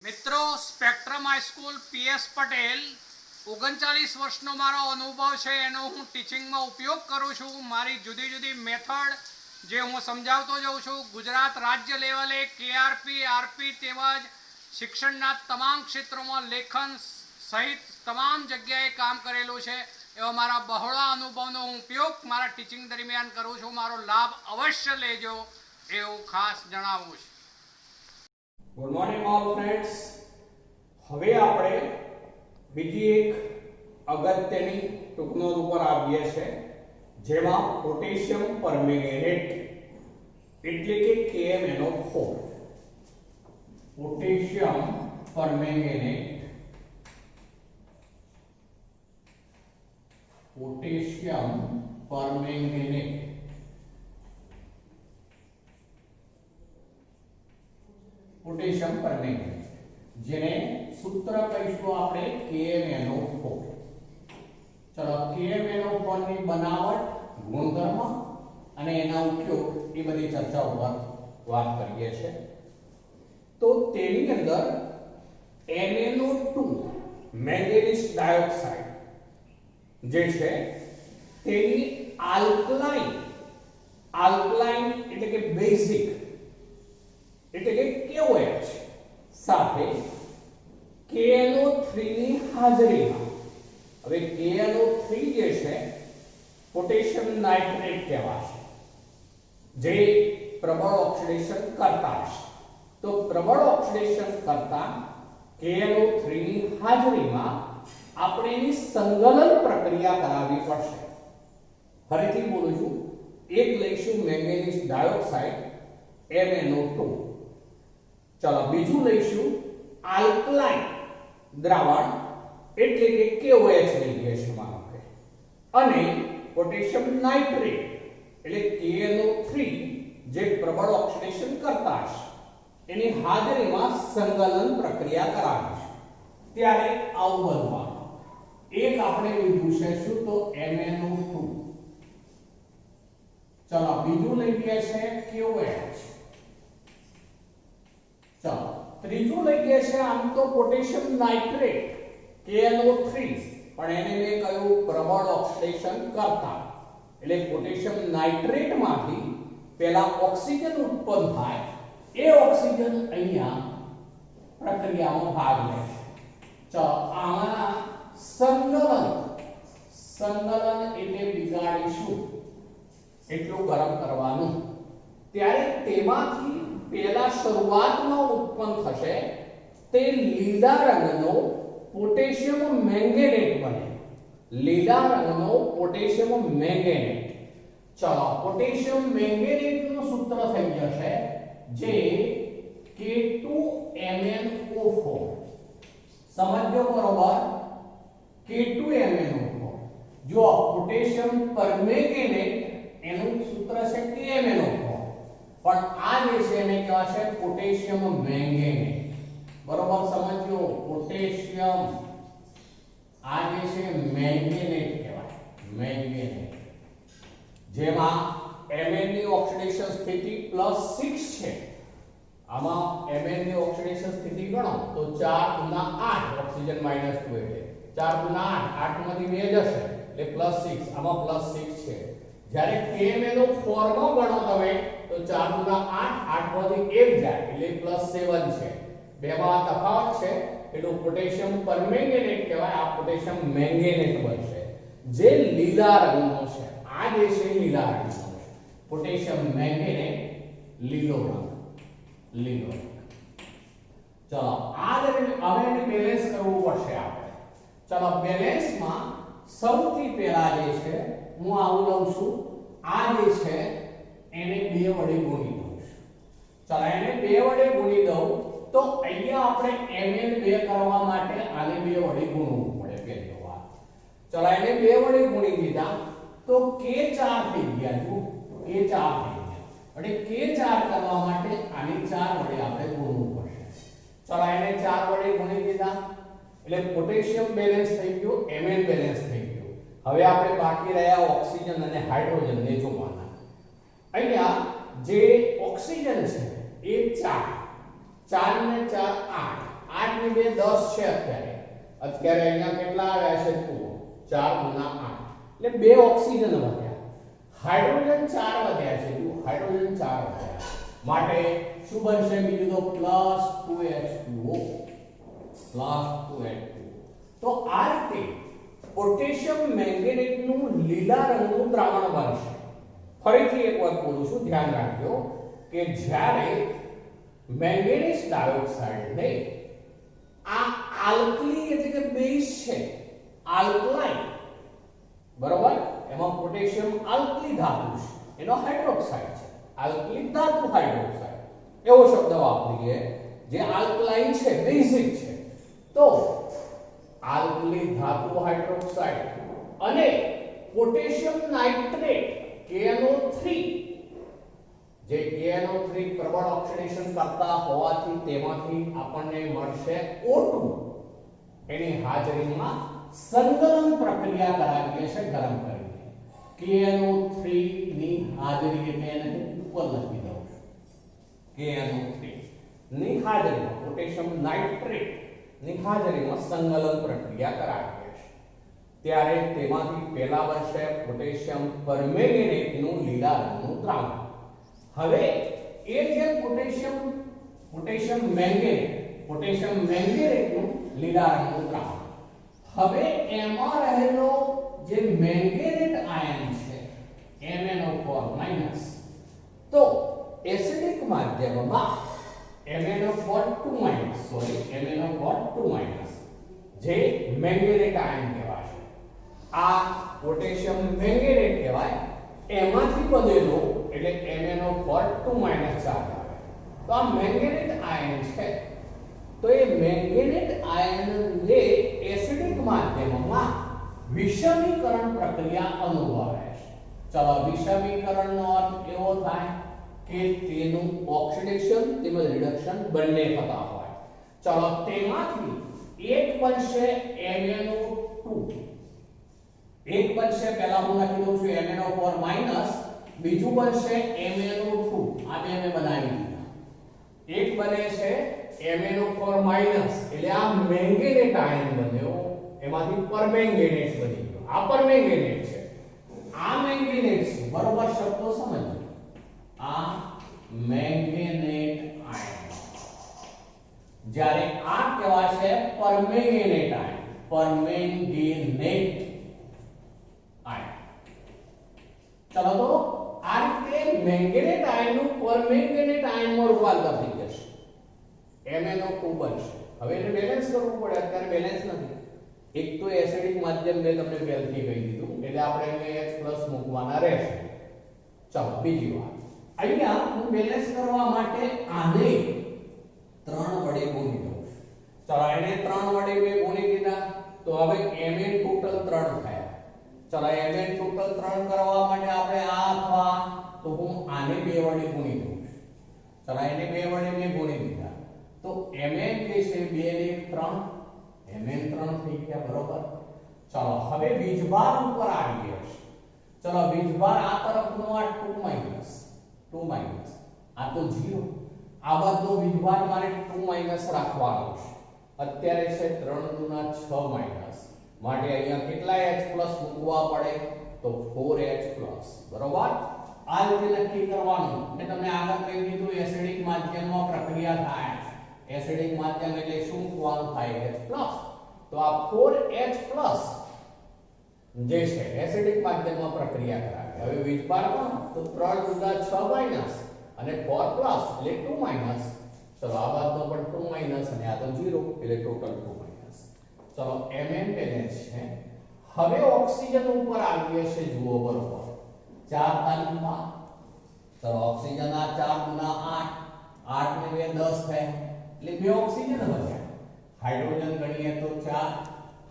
મિત્રો spectrum high school PS Patel 39 વર્ષનો મારો અનુભવ છે એનો હું ટીચિંગમાં ઉપયોગ કરું છું. મારી જુદી જુદી મેથડ જે હું સમજાવતો જાઉં છું. ગુજરાત રાજ્ય લેવલે કેઆરપી આરપી તેમજ શિક્ષણના તમામ ક્ષેત્રોમાં લેખન સહિત તમામ જગ્યાએ કામ કરેલું છે. એવા મારા બહોળા અનુભવનો હું ઉપયોગ મારા ટીચિંગ દરમિયાન કરું છું. મારો લાભ અવશ્ય લેજો એવું ખાસ જણાવું છું. Good morning all friends. હવે આપણે બીજી એક અગત્યની ટૂંકનોંધ ઉપર આવીએ છીએ, જેમાં પોટેશિયમ પરમેંગેનેટ એટલે કે KMnO4. Potassium permanganate, potassium permanganate potassium permanganate, જેને સૂત્ર કહીશું આપણે KMnO4. ચલો, KMnO4 ની બનાવટ, ગુણધર્મ અને એના ઉપયોગ એ બધી ચર્ચા ઉપર વાત કરીએ છીએ. તો તેની અંદર MnO2 મેંગેનીઝ ડાયોક્સાઇડ જે છે તેની આલ્કલાઇન એટલે કે બેઝિક એટલે કે KOH સાથે KNO3 ની હાજરીમાં, હવે KNO3 જે છે પોટેશિયમ નાઇટ્રેટ કહેવાશે, જે પ્રબળ ઓક્સિડેશન કરતા છે. તો પ્રબળ ઓક્સિડેશન કરતા KNO3 ની હાજરીમાં આપણે એની સંગલન પ્રક્રિયા કરાવવી પડશે. ફરીથી બોલું છું, એક લઈશું મેંગેનીઝ ડાયોક્સાઇડ MnO2. ચલો, બીજું લઈશું આલ્કલાઇન દ્રાવણ એટલે કે KOH લઈએ છીએ માનો કે, અને પોટેશિયમ નાઇટ્રેટ એટલે KNO3 જે પ્રબળ ઓક્સિડેશન કરતા છે એની હાજરીમાં સંગલન પ્રક્રિયા કરાવીશું. ત્યારે આવું બનવાનું. એક આપણે લીધું છે શું? તો MnO2. ચલો, બીજું લઈએ છે KOH. ચલો, ત્રીજું લઈએ છે આમ તો પોટેશિયમ નાઇટ્રેટ KNO3, પણ એને મેં કહ્યું પ્રબળ ઓક્સિડેશન કરતા, એટલે પોટેશિયમ નાઇટ્રેટ માંથી પહેલા ઓક્સિજન ઉત્પન્ન થાય, એ ઓક્સિજન અહીંયા પ્રક્રિયામાં ભાગ લે છે. ચલો, આમાં સંગલન એટલે બિગાડીશું એટલું ગરમ કરવાનું. ત્યારે તેમાંથી પહેલા શરૂઆતમાં ઉત્પન્ન થશે તે લીલા રંગનો પોટેશિયમ મેંગેનેટ બને. લીલા રંગનો પોટેશિયમ મેંગેનેટ. ચલો, પોટેશિયમ મેંગેનેટનું સૂત્ર થઈ જશે જે K2MnO4. સમજો બરોબર? K2MnO4. જો પોટેશિયમ પરમેંગેનેટ એનું સૂત્ર છે KMnO4, પણ આ જે છે એને કહેવાશે પોટેશિયમ મેંગેનેટ. બરોબર સમજો? પોટેશિયમ આ જે છે મેંગેનેટ કહેવાય, મેંગેનેટ, જેમાં Mn ની ઓક્સિડેશન સ્થિતિ +6 છે. આમાં Mn ની ઓક્સિડેશન સ્થિતિ ગણો તો 4 * 8, ઓક્સિજન -2 એટલે 4 * 8, 8 માંથી 2 જશે એટલે +6. આમાં +6 છે. જ્યારે KMnO4 માં ગણો તમે તો 4 * 8, 8 માંથી 1 જાય એટલે +7 છે. બેમાં તફાવત છે એટલે પોટેશિયમ પરમેંગેનેટ કહેવાય. આ પોટેશિયમ મેંગેનેટ બનશે જે લીલા રંગનો છે. આ જે છે લીલા રંગનો છે. પોટેશિયમ મેંગેનેટ લીલો રંગ, લીલો રંગ. ચલો, આ હવે એને બેલેન્સ કરવું પડશે આપણે. ચલો, બેલેન્સમાં સૌથી પહેલા જે છે હું આવું લઉં છું, આ જે છે એને 2 વડે ગુણી દઉં છું. ચલો, એને 2 વડે ગુણી દઉં તો અહીંયા આપણે Mn 2 કરવા માટે આને 2 વડે ગુણવું પડે પહેલી વાત. ચલો, એને 2 વડે ગુણી દીધા તો K4 થઈ ગયા. જો K4 થઈ ગયા, એટલે K4 કરવા માટે આને 4 વડે આપણે ગુણવું પડશે. ચલો, એને 4 વડે ગુણી દીધા એટલે પોટેશિયમ બેલેન્સ થઈ ગયું, Mn બેલેન્સ થઈ ગયું. હવે આપણે બાકી રહ્યા ઓક્સિજન અને હાઇડ્રોજન ને જોવાના. અહીંયા જે ઓક્સિજન છે એ 4 4 ને 4 8, ની 2 10 છે અત્યારે અહીંયા કેટલા આવ્યા છે જુઓ 4 ગુણા 8 એટલે 2 ઓક્સિજન વધ્યા, હાઇડ્રોજન 4 વધ્યા છે જુઓ હાઇડ્રોજન 4 વધ્યા માટે શું બનશે બીજું તો +2H2O તો આ રીતે પોટેશિયમ મેંગેનેટ નું લીલા રંગનું દ્રાવણ બનશે. ફરીથી એક વાત બોલું છું, ધ્યાન રાખજો કે જ્યારે મેંગેનીઝ ડાયોક્સાઇડ ને આ આલ્કલી એટલે કે બેઝ છે આલ્કલાઇન, બરોબર, એમાં પોટેશિયમ આલ્કલી ધાતુ છે, એનો હાઇડ્રોક્સાઇડ છે, આલ્કલી ધાતુ હાઇડ્રોક્સાઇડ એવો શબ્દ વાપરીએ જે આલ્કલાઇન છે, બેઝિક છે. તો આલ્કલી ધાતુ હાઇડ્રોક્સાઇડ અને પોટેશિયમ નાઇટ્રેટ KNO3 જે KNO3 પ્રબળ ઓક્સિડેશન કરતા હોવાથી તેમાંથી આપણને મળશે O2, એની હાજરીમાં સંકલન પ્રક્રિયા કરાવીએ છે ગરમ કરીને. KNO3 ની હાજરી એટલે એને ઉપર લખી દઉં છું. KNO3 ની હાજરીમાં પોટેશિયમ નાઇટ્રેટ ની હાજરીમાં સંકલન પ્રક્રિયા કરાવીએ છે ત્યારે તેમાંથી પહેલા બનશે પોટેશિયમ પરમેંગેનેટ નું લીલા રંગનું દ્રાવણ. હવે એ જે પોટેશિયમ મેંગેનેટ નું લીલા રંગનું દ્રાવણ, હવે એમાં રહેલો જે મેંગેનેટ આયન છે MnO4- તો એસિડિક માધ્યમમાં MnO4 જે મેંગેનેટ આયન કહેવાય, આ પોટેશિયમ મેંગેનેટ કહેવાય, એમાંથી બનેલો એટલે MnO4 ચાર્જ આવે. તો આ મેંગેનેટ આયન છે, તો એ મેંગેનેટ આયનને એસિડિક માધ્યમમાં વિષમીકરણ પ્રક્રિયા અનુભવે છે. ચલો વિષમીકરણનો અર્થ એવો થાય કે તેનું ઓક્સિડેશન તેમજ રિડક્શન બંને થતા હોય. ચલો તેમાંથી એક બનશે MnO2, એક બનશે, પહેલા હું લખી દઉં છું MnO4-, બીજું બનશે MnO2, આ બે મેં બનાવી દીધા. એક બને છે MnO4- એટલે આ મેંગેનેટ આયન બન્યો, એમાંથી પરમેંગેનેટ બની ગયો. આ પરમેંગેનેટ છે, આ મેંગેનેટ છે, બરોબર, શબ્દો સમજો. આ મેંગેનેટ આયન, જ્યારે આ કહેવાશે પરમેંગેનેટ આયન, પરમેંગેનેટ આયન. ચલો તો આ રીતે મેંગેનેટ આયનનું પરમેંગેનેટ આયનમાં રૂપાંતર થઈ જશે, MnO2 બનશે. હવે એને બેલેન્સ કરવું પડે, અત્યારે બેલેન્સ નથી. એક તો એસિડિક માધ્યમ મેં તમને પહેલથી કહી દીધું એટલે આપણે અહીંયા H+ મૂકવાના રહેશે. ચલો બીજી વાત, અહીંયા હું બેલેન્સ કરવા માટે આને 3 વડે ગુણી દઉં છું. ચલો એને 3 વડે મેં ગુણી દીધા તો હવે Mn ટોટલ 3 થયા. ચલો Mn ટોટલ 3 કરવા માટે આપણે આ અથવા તો હું આને 2 વડે ગુણી દઉં છું. ચલો એને 2 વડે મેં ગુણી દીધા તો Mn જે છે 2 ને 3, Mn 3 થઈ ગયા, બરોબર. ચલો હવે વીજભાર ઉપર આવી ગયો છે. ચલો વીજભાર આ તરફનો આ 2 માઈનસ આ તો 0, આ બધો વીજભાર મારે 2 રાખવાનો છે. અત્યારે છે 3 ગુણા 6 માઈનસ, માટે અહીંયા કેટલા H+ મૂકવા પડે તો 4H+, બરોબર. આ રીતે નક્કી કરવાનું. મેં તમને આગળ કહી દીધું એસિડિક માધ્યમમાં પ્રક્રિયા થાય, એસિડિક માધ્યમ એટલે શું મૂકવાનું થાય H+, તો આ 4H+ જે છે એસિડિક માધ્યમમાં પ્રક્રિયા કરાવે. હવે વીજભાર પણ તો 3 ગુણા 6 માઈનસ અને 4 પ્લસ એટલે 2 માઈનસ. ચલો આ બાદનો પણ 2 માઈનસ અને આ તો 0 એટલે ટોટલ 2 માઈનસ. ચલો Mn બેલેન્સ છે. હવે ઓક્સિજન ઉપર આવીએ છે, જુઓ બરોબર, 4 તાલીમમાં. ચલો ઓક્સિજન આ 4 ગુણા 8, 8 ને 2 10 થાય એટલે 2 ઓક્સિજન વધ્યા. હાઇડ્રોજન ગણીએ તો 4,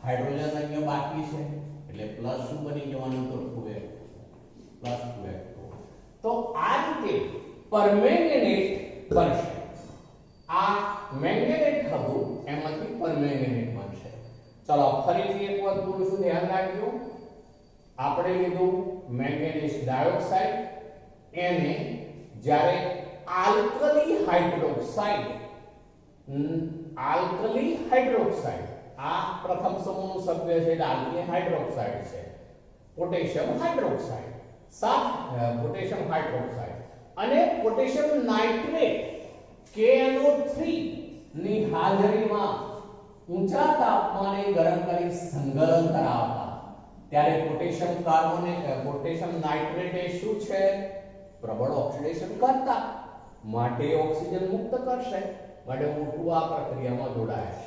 હાઇડ્રોજન અહીંયા બાકી છે એટલે પ્લસ શું બની જવાનું તો 2F+. તો આ રીતે પરમેંગેનેટ બનશે. આ મેંગેનેટ હતું એમાંથી પરમેંગેનેટ બનશે. ચલો ફરીથી એક વાત બોલું છું, ધ્યાન રાખજો. આપણે લીધું મેંગેનીઝ ડાયોક્સાઇડ, એને જ્યારે આલ્કલી હાઇડ્રોક્સાઇડ આલ્કલી હાઇડ્રોક્સાઇડ, આ પ્રથમ સમૂહનું સભ્ય છે એટલે આલ્કલી હાઇડ્રોક્સાઇડ છે. પોટેશિયમ હાઇડ્રોક્સાઇડ, પોટેશિયમ હાઇડ્રોક્સાઇડ અને પોટેશિયમ નાઇટ્રેટ KNO3 ની હાજરીમાં ઊંચા તાપમાને ગરમ કરી સંકલન કરાવતા ત્યારે પોટેશિયમ નાઇટ્રેટ એ શું છે? પ્રબળ ઓક્સિડેશન કરતા માટે ઓક્સિજન મુક્ત કરશે, માટે O2 આ પ્રક્રિયામાં જોડાય છે,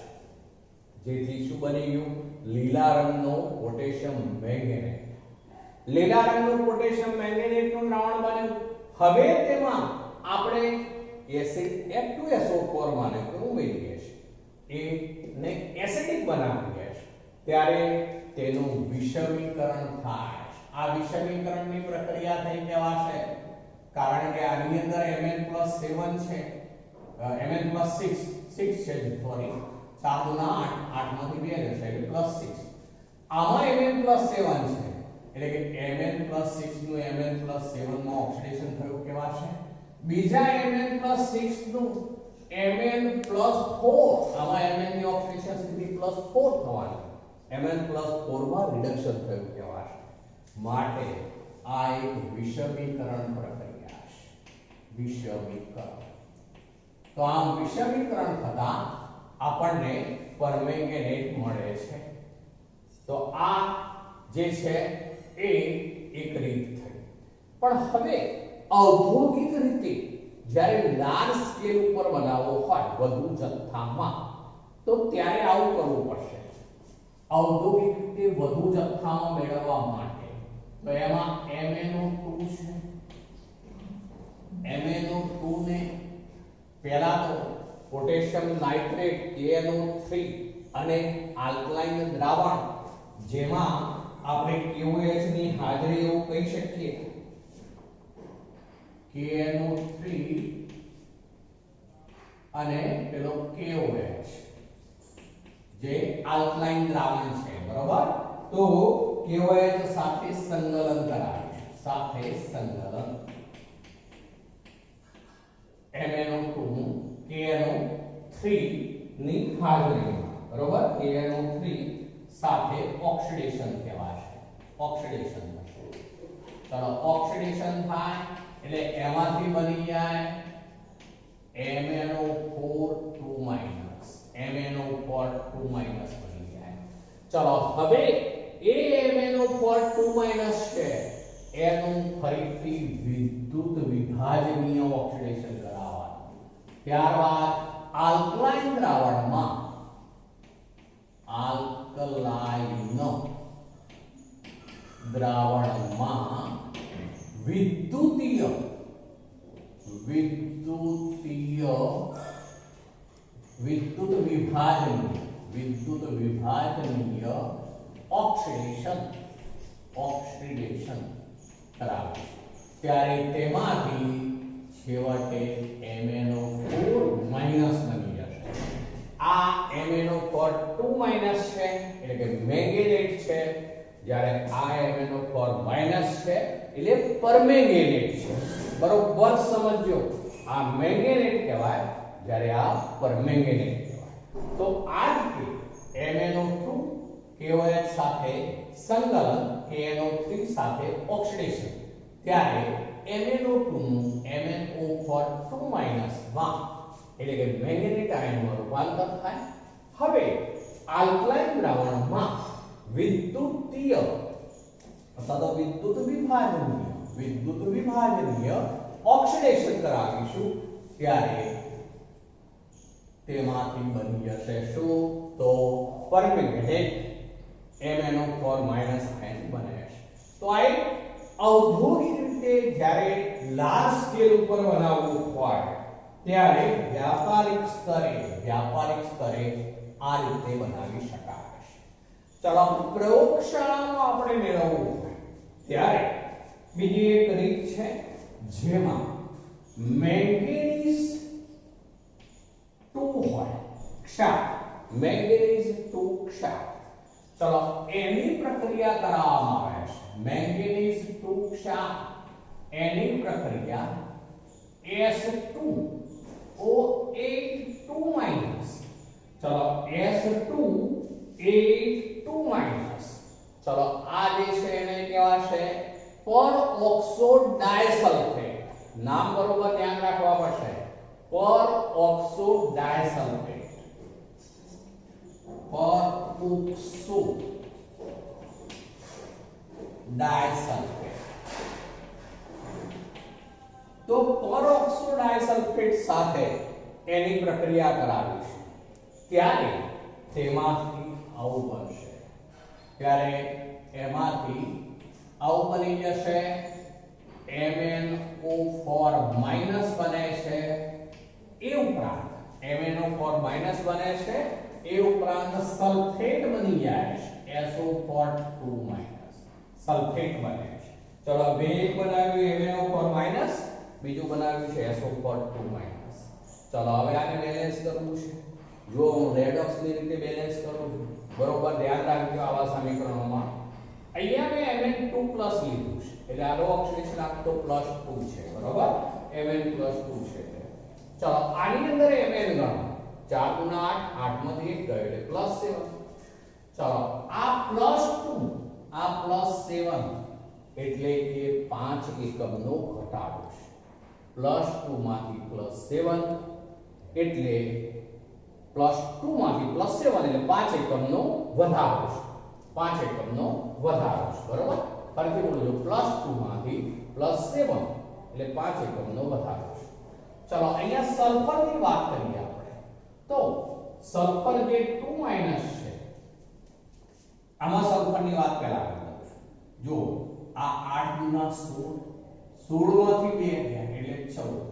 જેથી શું બની ગયું? લીલા રંગનો પોટેશિયમ મેંગેનેટ. લીલા રંગનું પોટેશિયમ મેંગેનેટનું દ્રાવણ બન્યું. હવે તેમાં આપણે એસિડ F2SO4 મોલેક્યુલ ઉમેરીએ છીએ, એને એસિડિક બનાવીએ છીએ, ત્યારે તેનું વિષમીકરણ થાય. આ વિષમીકરણની પ્રક્રિયા થઈ કહેવાશે, કારણ કે આની અંદર Mn+7 છે, Mn+6 છે, સોરી 7 દુના 8, 8 માંથી 2 જશે એટલે +6. આમાં Mn+7 છે એટલે કે Mn+6 નું Mn+7 માં ઓક્સિડેશન થયું કહેવાશે. બીજા Mn+6 નું Mn+4, આમાં Mn ની ઓક્સિડેશન સ્થિતિ +4 થવાની, Mn+4 માં રિડક્શન થયું કહેવાશે. માટે આ એક વિષમીકરણ પ્રક્રિયા છે, વિષમીકરણ. તો આમ વિષમીકરણ થતા આપણને પરમેંગેનેટ મળે છે. તો આ જે છે એ એક રીત થઈ. પણ હવે ઔદ્યોગિક રીતે જ્યારે લાર્જ સ્કેલ ઉપર બનાવવો હોય વધુ જથ્થામાં, તો ત્યારે આવું કરવું પડશે. ઔદ્યોગિક રીતે વધુ જથ્થામાં મેળવવા માટે તો એમાં MnO2 છે, MnO2 ને પહેલા તો પોટેશિયમ નાઇટ્રેટ KNO3 અને આલ્કલાઇન દ્રાવણ, જેમાં આપણે KOH ની હાજરી એવું કહી શકીએ, KNO3 અને પેલો KOH, જે આલ્કલાઇન દ્રાવણ છે, બરોબર. તો KOH સાથે સંકલન કરાવીશું, સાથે સંકલન MnO2 નું KNO3 ની હાજરીમાં, બરોબર. KNO3 સાથે ઓક્સિડેશન કહેવાશે, ઓક્સિડેશન થશે. ચલો ઓક્સિડેશન થાય એટલે એમાંથી બની જાય MnO4 2- બની જાય. ચલો હવે એ MnO4 છે એનું ફરીથી વિદ્યુત વિભાજનીય ઓક્સિડેશન કરાવવાનું. ત્યારબાદ આલ્કલાઇન દ્રાવણમાં વિદ્યુતીય વિદ્યુત વિભાજનીય ઓક્સિડેશન કરાવે, ત્યારે તેમાંથી છેવટે MnO4 બની જશે. આ MnO4 2- છે એટલે કે મેંગેનેટ છે, જ્યારે આ MnO4- છે એટલે પરમેંગેનેટ છે. બરોબર સમજો, આ મેંગેનેટ કહેવાય જ્યારે આ પરમેંગેનેટ કહેવાય. તો આ રીતે MnO2 KOH સાથે સંકલન, KNO3 સાથે ઓક્સિડેશન, ત્યારે MnO2 નું MnO4 2- માં એટલે કે મેંગેનેટ આયનમાં રૂપાંતર થાય. હવે આલ્કલાઇન દ્રાવણમાં વિદ્યુતીય અથવા વિદ્યુત વિભાજનીય ઓક્સિડેશન કરાવીશું, ત્યારે તેમાંથી બની જશે શું? તો પરમેંગેનેટ MnO4- આયન બને છે. તો આ એક ઔદ્યોગિક રીતે જ્યારે લાર્જ સ્કેલ ઉપર બનાવવું હોય ત્યારે વ્યાપારિક સ્તરે આ રીતે બનાવી શકાય છે. ચલો પ્રયોગશાળામાં આપણે મેળવવું હોય ત્યારે બીજી એક રીત છે, જેમાં મેંગેનીઝ 2 હોય, ક્ષાર, મેંગેનીઝ 2 ક્ષાર. ચલો એની પ્રક્રિયા કરાવવામાં આવે છે. મેંગેનીઝ 2 ક્ષાર એની પ્રક્રિયા S2O8 2- चलो S2 A2 माइनस चलो आ जे છે એને કહેવાશે પર ઓક્સો ડાયસલ્ફેટ નામ બરોબર ધ્યાન રાખવા પડશે પર ઓક્સો ડાયસલ્ફેટ પર ઓક્સો ડાયસલ્ફેટ તો પરઓક્સો ડાયસલ્ફેટ સાથે એની પ્રક્રિયા કરાવીશ ત્યારે તેમાંથી આવું બનશે ત્યારે એમાંથી આવું બની જશે MnO4 માઈનસ બને છે એ ઉપરાંત MnO4 માઈનસ બને છે એ ઉપરાંત સલ્ફેટ બની જાય છે SO4 માઈનસ સલ્ફેટ બને છે ચલો બે એક બનાવ્યું MnO4 માઈનસ બીજું બનાવ્યું છે SO4 માઈનસ ચલો હવે આને બેલેન્સ કરવું છે જો હું રેડોક્સ ની રીતે બેલેન્સ કરું છું બરોબર ધ્યાન રાખજો આવા સમીકરણોમાં અહીંયા મેં Mn2 લીધું છે એટલે આનો ઓક્સિડેશન આખો +2 છે બરોબર Mn+2 છે ચલો આની અંદર Mn ગણો 4 ગુણા 8 8 માંથી 1 ગયો એટલે +7 ચલો આ +2 આ +7 એટલે કે 5 એકમનો ઘટાડો છે +2 માંથી +7 એટલે +2 માંથી +7 એટલે 5 એકમનો વધારો છે 5 એકમનો વધારો છે બરોબર ફરીથી બોલજો +2 માંથી +7 એટલે 5 એકમનો વધારો છે ચલો અહીંયા સલ્ફરની વાત કરીએ આપણે તો સલ્ફર જે 2 છે આમાં સલ્ફરની વાત પહેલા કરી દઉં જો આ 8 ગુણા 16 માંથી 2 ગયા એટલે 14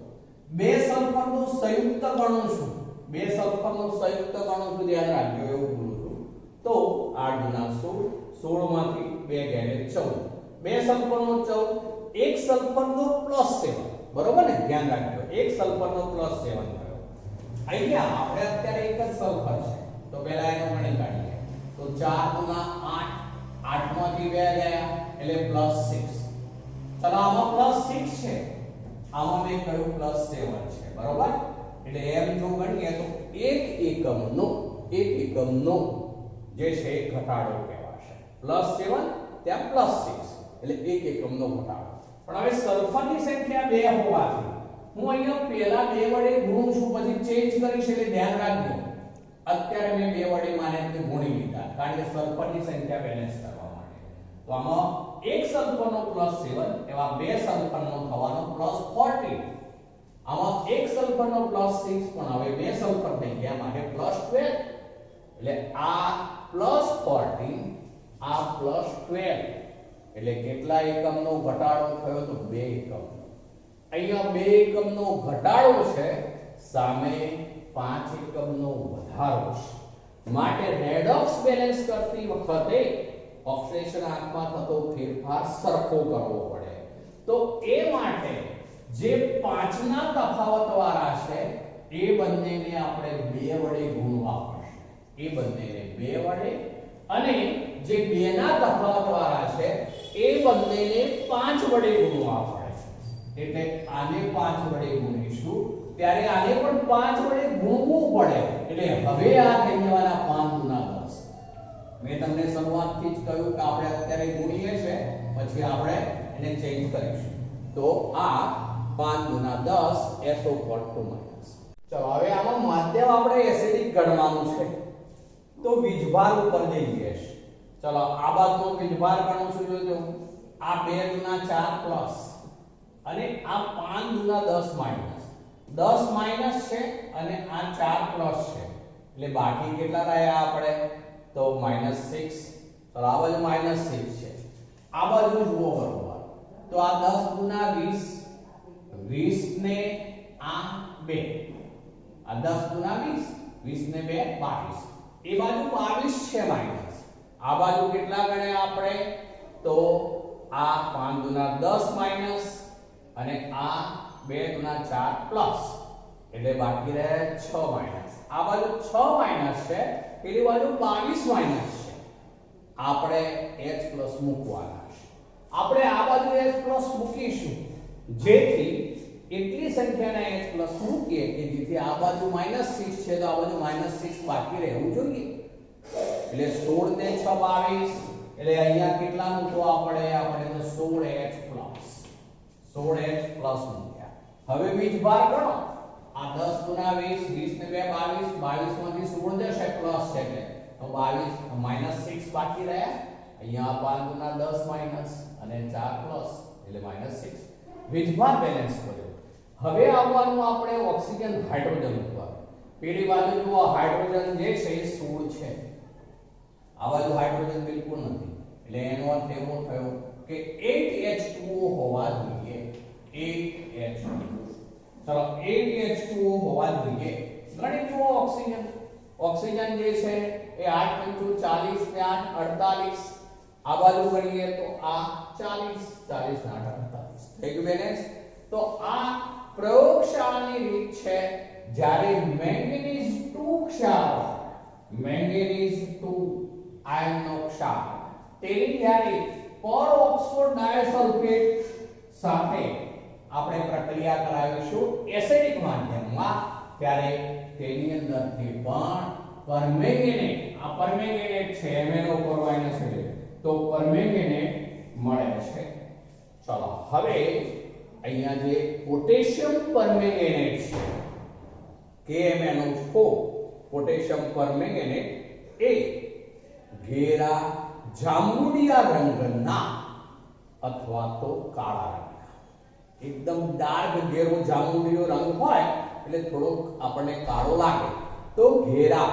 બે સલ્ફરનું સંયુક્ત ગણું છું બે સલ્ફરનું સંયુક્ત ગણું છું ધ્યાન રાખજો એવું બોલું છું તો 8 ગુણા 16 માંથી 2 ગયા એટલે 14 બે સલ્ફરનો 14 એક સલ્ફરનો +7 બરોબર ને ધ્યાન રાખજો એક સલ્ફરનો +7 થયો અહીંયા આપણે અત્યારે એક જ સલ્ફર છે તો પહેલા એનો ગણી કાઢીએ તો 4 ગુણા 8 8 માંથી 2 ગયા એટલે +6 ચલો આમાં +6 છે આમાં મેં કહ્યું +7 છે બરોબર એટલે એમ જો ગણીએ તો એક એકમનો જે છે એ ઘટાડો કહેવાશે +7 ત્યાં +6 એટલે એક એકમનો ઘટાડો પણ હવે સલ્ફરની સંખ્યા 2 હોવાથી હું અહીંયા પહેલા 2 વડે ગુણું છું પછી ચેન્જ કરીશ એટલે ધ્યાન રાખજો અત્યારે મેં 2 વડે માને તે ગુણી લીધા કારણ કે સલ્ફરની સંખ્યા બેલેન્સ કરવા માટે તો આમાં એક સલ્ફરનો +7 એવા બે સલ્ફરનો થવાનો +14 આમાં એક સલ્ફરનો +6 પણ હવે બે સલ્ફર થઈ ગયા માટે +12 એટલે આ +14 આ +12 એટલે કેટલા એકમનો ઘટાડો થયો તો 2 એકમનો અહીંયા 2 એકમનો ઘટાડો છે સામે 5 એકમનો વધારો છે માટે રેડોક્સ બેલેન્સ કરતી વખતે ઓક્સિડેશન આંકમાં થતો ફેરફાર સરખો કરવો પડે તો એ માટે જે 5 ના તફાવત વાળા છે એ બંનેને આપણે 2 વડે ગુણવા પડશે એ બંનેને 2 વડે અને જે 2 ના તફાવત વાળા છે એ બંનેને 5 વડે ગુણવા પડે એટલે આને 5 વડે ગુણીશું ત્યારે આને પણ 5 વડે ગુણવું પડે એટલે હવે આ થઈ જવાના 5 ગુણા 10 મેં તમને શરૂઆતથી જ કહ્યું કે આપણે અત્યારે ગુણીએ છે પછી આપણે એને ચેન્જ કરીશું તો આ 5 ગુણા 10 SO4 માઈનસ ચલો હવે આમાં માધ્યમ આપણે એસિડિક ગણવાનું છે તો વીજભાર ઉપર જઈએ છે ચલો આ બાજુનો વીજભાર ગણું છું જોજો આ 2 ગુણા 4 પ્લસ અને આ 5 ગુણા 10 માઈનસ 10 માઈનસ છે અને આ 4 પ્લસ છે એટલે બાકી કેટલા રહ્યા આપણે તો -6 ચલો આ બાજુ -6 છે આ બાજુ જુઓ બરોબર તો આ 10 ગુણા 20 20 ને આ 2 આ 10 ગુણા 20 20 ને 2 22 એ બાજુ 22 છે માઈનસ આ બાજુ કેટલા ગણ્યા આપણે તો આ 5 ગુણા 10 માઈનસ અને આ 2 ગુણા 4 પ્લસ એટલે બાકી રહે 6 માઈનસ આ બાજુ 6 માઈનસ છે પેલી બાજુ 22 માઈનસ છે આપણે h પ્લસ મૂકવાના છે આપણે આ બાજુ h પ્લસ મૂકીશું જેથી એટલી સંખ્યાના h પ્લસ મૂકીએ કે જેથી આ બાજુ -6 છે તો આ બાજુ -6 બાકી રહેવું જોઈએ. એટલે 16 ને 6 22, એટલે અહીંયા કેટલા મૂકવા પડે? આપણે તો 16h મૂક્યા. હવે વીજભાર ગણો. આ 10 ગુણા 20, 20 ને 2 22, 22 માંથી 16 જશે પ્લસ છે એટલે તો 22 -6 બાકી રહ્યા. અહીંયા 5 ગુણા 10 માઈનસ અને 4 પ્લસ એટલે -6. વીજભાર બેલેન્સ કર્યો. હવે આવવાનું આપણે ઓક્સિજન હાઇડ્રોજન ઉપર. પેલી બાજુ જુઓ હાઇડ્રોજન જે છે એ 16 છે. આ બાજુ હાઇડ્રોજન બિલકુલ નથી. એટલે એનો અર્થ એવો થયો કે 8H2O હોવા જોઈએ. 8H2O. ચલો 8H2O હોવા જોઈએ. ગણિત જુઓ ઓક્સિજન. ઓક્સિજન જે છે એ 8 × 40 ને 8 48. આ બાજુ ગણીએ તો આ 40 40 ને 8 48 થઈ ગયું બેલેન્સ. તો આ પ્રયોગશાળાની રીત છે. જ્યારે મેંગેનીઝ 2 ક્ષાર, મેંગેનીઝ 2 આયનનો ક્ષાર, તેની જ્યારે પર ઓક્સફોર્ડ ડાયસલ્ફેટ સાથે આપણે પ્રક્રિયા કરાવીશું એસિડિક માધ્યમમાં, ત્યારે તેની અંદરથી પણ પરમેંગેનેટ, આ પરમેંગેનેટ છે MnO છે તો પરમેંગેનેટ મળે છે. ચલો હવે અહીંયા જે પોટેશિયમ પરમેંગેનેટ છે KMnO4, પોટેશિયમ પરમેંગેનેટ એ ઘેરા જાંબુડિયા રંગના અથવા તો કાળા રંગના, એકદમ ડાર્ક ઘેરો જાંબુડિયો રંગ હોય એટલે થોડોક આપણને કાળો લાગે તો ઘેરા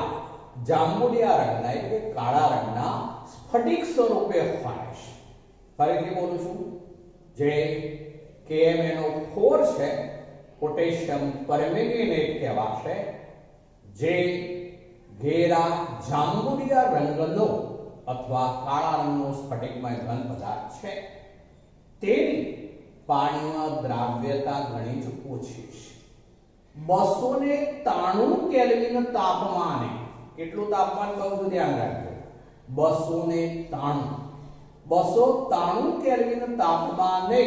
જાંબુડિયા રંગના એટલે કાળા રંગના સ્ફટિક સ્વરૂપે હોય છે. ફરીથી બોલું છું, જે KMnO4 છે પોટેશિયમ પરમેંગેનેટ કહેવાશે, જે ઘેરા જાંબુડિયા રંગનો અથવા કાળા રંગનો સ્ફટિકમય ઘન પદાર્થ છે. તેની પાણીમાં દ્રાવ્યતા ઘણી જ ઓછી છે. 293 કેલ્વિન તાપમાને, કેટલું તાપમાન કહું છું ધ્યાન રાખજો, 293 કેલ્વિન તાપમાને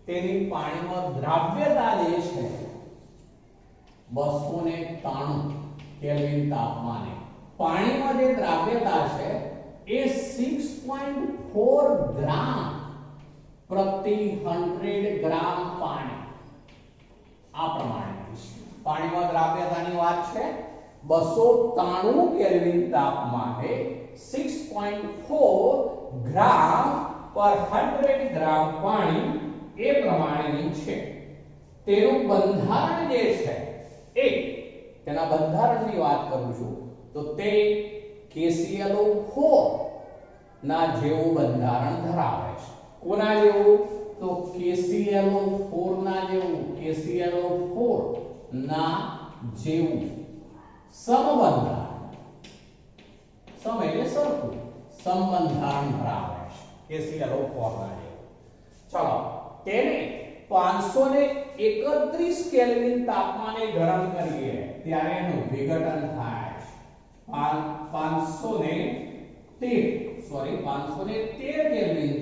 તેની પાણીમાં દ્રાવ્યતા જે છે 293 કેલ્વિન તાપમાને પાણીમાં જે દ્રાવ્યતા છે એ 6.4 ગ્રામ પ્રતિ 100 ગ્રામ પાણી. આ પ્રમાણે પાણીમાં દ્રાવ્યતાની વાત છે. 293 કેલ્વિન તાપમાને 6.4 ગ્રામ પર 100 ગ્રામ પાણી એ પ્રમાણેની છે. તેનું બંધારણ જે છે એ, તેના બંધારણની વાત કરું છું તો તે KClO4 ના જેવું બંધારણ ધરાવે છે. કોના જેવું? તો KClO4 ના જેવું, KClO4 ના જેવું સમબંધારણ, સમ એટલે સરખું, સમબંધારણ ધરાવે છે KClO4 ના જેવું. ચલો તેને 531 કેલ્વિન તાપમાને ગરમ કરીએ ત્યારે એનું વિઘટન થાય છે. 513 કેલ્વિન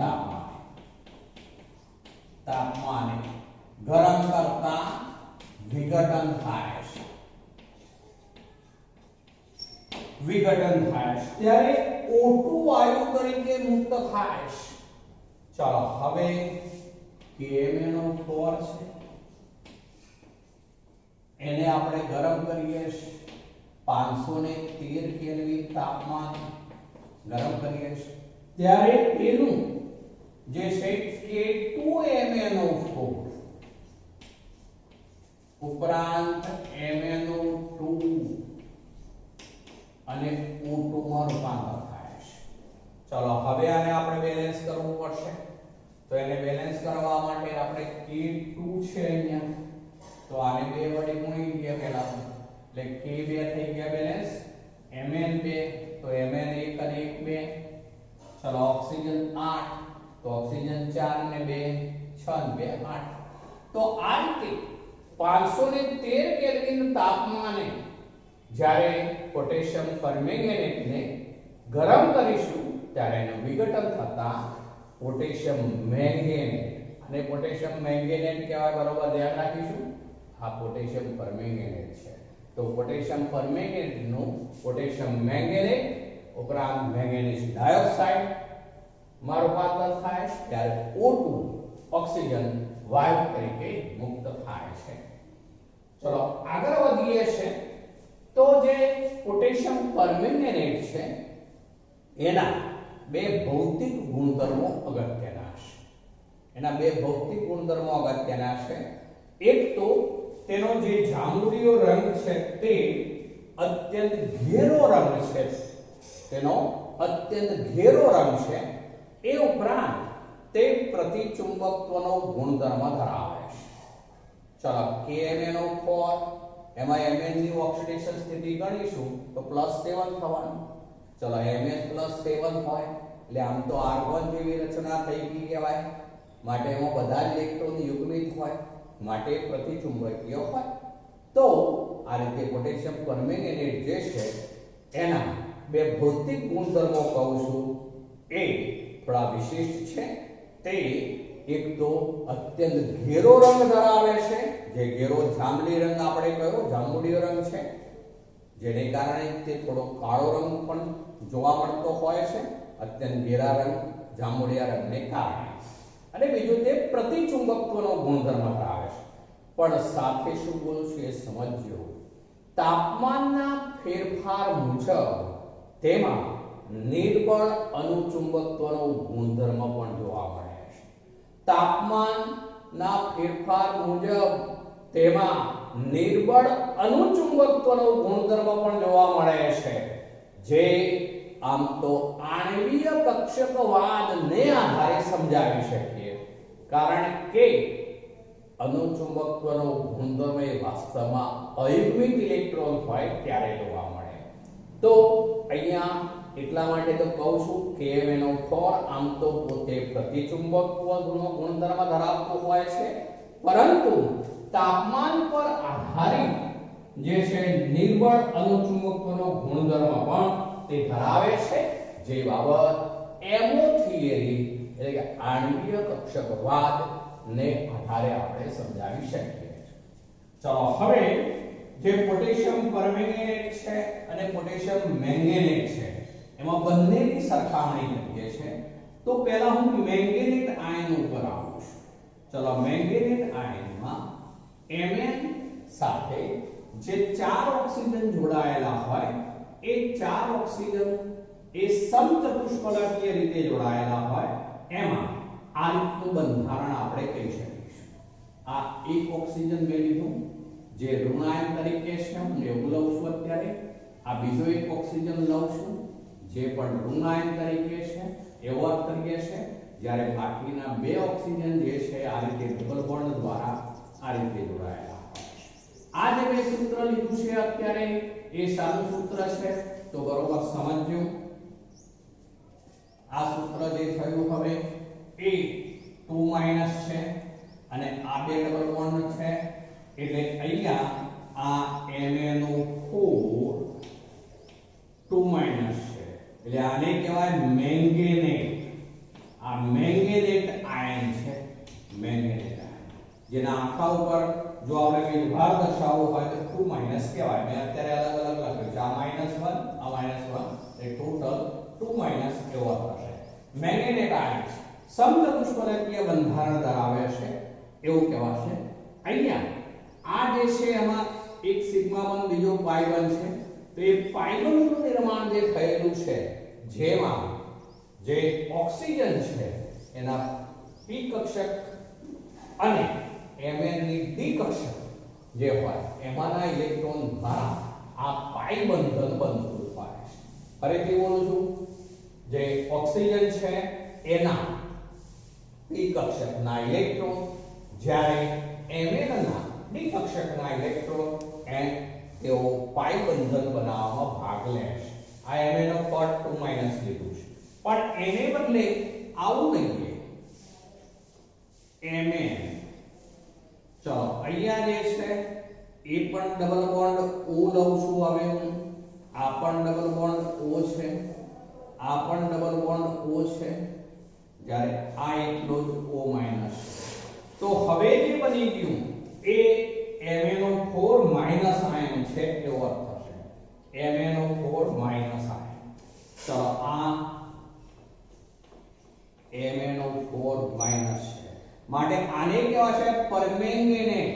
તાપમાને ગરમ કરતા વિઘટન થાય છે. ત્યારે O2 વાયુ તરીકે મુક્ત થાય છે. ચાલો હવે KMnO4 છે એને આપણે ગરમ કરીએ છીએ 513 કેલ્વિન તાપમાને ગરમ કરીએ છીએ ત્યારે તેનું જે છે K2MnO4 ઉપરાંત MnO2 અને O2 માં રૂપાંતર થાય છે. ચલો હવે આને આપણે બેલેન્સ કરવું પડશે. તો એને બેલેન્સ કરવા માટે આપણે K2 છે અહીંયા, તો આને બે વડે ગુણી દઈએ પહેલા, એટલે K2 થઈ ગયા બેલેન્સ, Mn2 તો Mn 1 અને 1 2. ચલો ઓક્સિજન 8 તો ઓક્સિજન 4 ને 2 6 ને 2 8. તો આ રીતે 513 કેલ્વિન તાપમાને જ્યારે પોટેશિયમ પરમેંગેનેટને ગરમ કરીશું ત્યારે એનું વિઘટન થતા પોટેશિયમ મેંગેનેટ અને પોટેશિયમ મેંગેનેટ કહેવાય, બરોબર ધ્યાન રાખીશું. આ પોટેશિયમ પરમેંગેનેટ છે. તો પોટેશિયમ પરમેંગેનેટ નું પોટેશિયમ મેંગેનેટ ઉપરાંત મેંગેનીઝ ડાયોક્સાઇડ માં રૂપાંતર થાય ત્યારે O2 ઓક્સિજન વાયુ તરીકે મુક્ત થાય છે. ચલો આગળ વધીએ છે. તો જે પોટેશિયમ પરમેંગેનેટ છે એના બે ભૌતિક ગુણધર્મો અગત્યના છે. એના બે ભૌતિક ગુણધર્મો અગત્યના છે. એક તો તેનો જે જાંબુડિયો રંગ છે તે અત્યંત ઘેરો રંગ છે. તેનો અત્યંત ઘેરો રંગ છે. એ ઉપરાંત તે પ્રતિચુંબકત્વનો ગુણધર્મ ધરાવે છે. ચલો KMnO4 એમાં Mn ની ઓક્સિડેશન સ્થિતિ ગણીશું તો +7 થવાનું. ચલો Mn+7 હોય એટલે આમ તો R1 જેવી રચના થઈ ગઈ કહેવાય. માટે એમાં બધા જ ઇલેક્ટ્રોન યુગ્મિત હોય, માટે પ્રતિચુંબકીય હોય. તો આ રીતે પોટેશિયમ પરમેંગેનેટ જે છે એના બે ભૌતિક ગુણધર્મો કહું છું એ થોડા વિશિષ્ટ છે. તે એક તો અત્યંત ઘેરો રંગ ધરાવે છે, જે ઘેરો જાંબલી રંગ આપણે કયો જાંબુડિયો રંગ છે, જેને કારણે તે થોડો કાળો રંગ પણ જોવા મળતો હોય છે, અત્યંત ઘેરા રંગ જાંબુડિયા રંગને કારણે. અને બીજું તે પ્રતિચુંબકત્વનો ગુણધર્મ ધરાવે છે. પણ સાથે શું બોલું છું એ સમજજો. તાપમાનના ફેરફાર મુજબ તેમાં નિર્બળ અનુચુંબકત્વનો ગુણધર્મ પણ જોવા મળે છે. તાપમાનના ફેરફાર મુજબ તેમાં નિર્બળ અનુચુંબકત્વનો ગુણધર્મ પણ જોવા મળે છે, જે આમ તો આણ્વીય કક્ષકવાદને આધારે સમજાવી શકીએ. કારણ કે અનુચુંબકત્વનો ગુણધર્મ એ વાસ્તવમાં અયુગ્મિક ઇલેક્ટ્રોન હોય ત્યારે જોવા મળે. તો અહીંયા એટલા માટે તો કહું છું KMnO4 આમ તો પોતે પ્રતિચુંબકત્વનો ગુણધર્મ ધરાવતું હોય છે, પરંતુ તાપમાન પર આધારિત જે છે નિર્બળ અનુચુંબકત્વનો ગુણધર્મ પણ તે ધરાવે છે, જે બાબત એમો થિયરી એટલે કે આણ્વીય કક્ષકવાદ ને આધારે આપણે સમજાવી શકીએ. ચલો હવે જે પોટેશિયમ પરમેંગેનેટ છે અને પોટેશિયમ મેંગેનેટ છે એમાં બંનેની સરખામણી કરીએ છે. તો પહેલા હું મેંગેનેટ આયન ઉપર આવું છું. ચલો મેંગેનેટ આયનમાં Mn સાથે જે 4 ઓક્સિજન જોડાયેલા હોય એ 4 ઓક્સિજન એ સમચતુષ્ફલકીય રીતે જોડાયેલા હોય એમાં આ રીતનું બંધારણ આપણે કહી શકીશું. આ એક ઓક્સિજન મેં લીધું જે ઋણાયન તરીકે છે, હું એવું લઉં છું અત્યારે. આ બીજો એક ઓક્સિજન લઉં છું જે પણ ઋણાયન તરીકે છે, એવો અર્થ કરીએ છે. જ્યારે બાકીના બે ઓક્સિજન જે છે આ રીતે ડબલ બોન્ડ દ્વારા આ રીતે જોડાયેલા હોય. આ જે મેં સૂત્ર લીધું છે અત્યારે એ સાદું સૂત્ર છે, તો બરોબર સમજજો. આ સૂત્ર જે થયું હવે એ 2 છે અને આ બે ડબલ બોન્ડ છે એટલે અહીંયા આ MnO4 2 છે એટલે આને કહેવાય મેંગેનેટ. આ મેંગેનેટ આયન છે, મેંગેનેટ આયન જેના આખા ઉપર જો આપણે વિભાગ દર્શાવવો હોય તો 2 કહેવાય. મેં અત્યારે અલગ અલગ લખ્યું છે. આ -1 આ -1 એટલે ટોટલ 2 એવો થશે. મેંગેનેટ આયન સમચતુષ્ફલકીય બંધારણ ધરાવે છે એવું કહેવાશે. અહીંયા આ જે છે એમાં એક સિગ્મા 1 બીજો પાઈ 1 છે. તો એ પાઈ 1 નું નિર્માણ જે થયેલું છે જેમાં જે ઓક્સિજન છે એના p કક્ષક અને Mn ની d કક્ષક જે હોય એમાંના ઇલેક્ટ્રોન દ્વારા આ પાઈ બંધન બનતું હોય છે. ફરીથી બોલું છું, જે ઓક્સિજન છે એના p કક્ષકના ઇલેક્ટ્રોન જ્યારે Mn ના d કક્ષકના ઇલેક્ટ્રોન તેઓ પાઈ બંધન બનાવવામાં ભાગ લે છે. આ MnO4 2 લીધું છે, પણ એને બદલે આવું લઈએ Mn. ચલો અહીંયા જે છે એ પણ ડબલ બોન્ડ O લઉં છું. હવે હું આ પણ ડબલ બોન્ડ O છે, આ પણ ડબલ બોન્ડ O છે, જ્યારે આ એટલો જ O- તો હવે જે બની ગયું એ MnO4 માઈનસ આયન છે એવો અર્થ થશે MnO4 માઈનસ આયન ચલો આ MnO4 માઈનસ છે માટે આને કહેવાશે પરમેંગેનેટ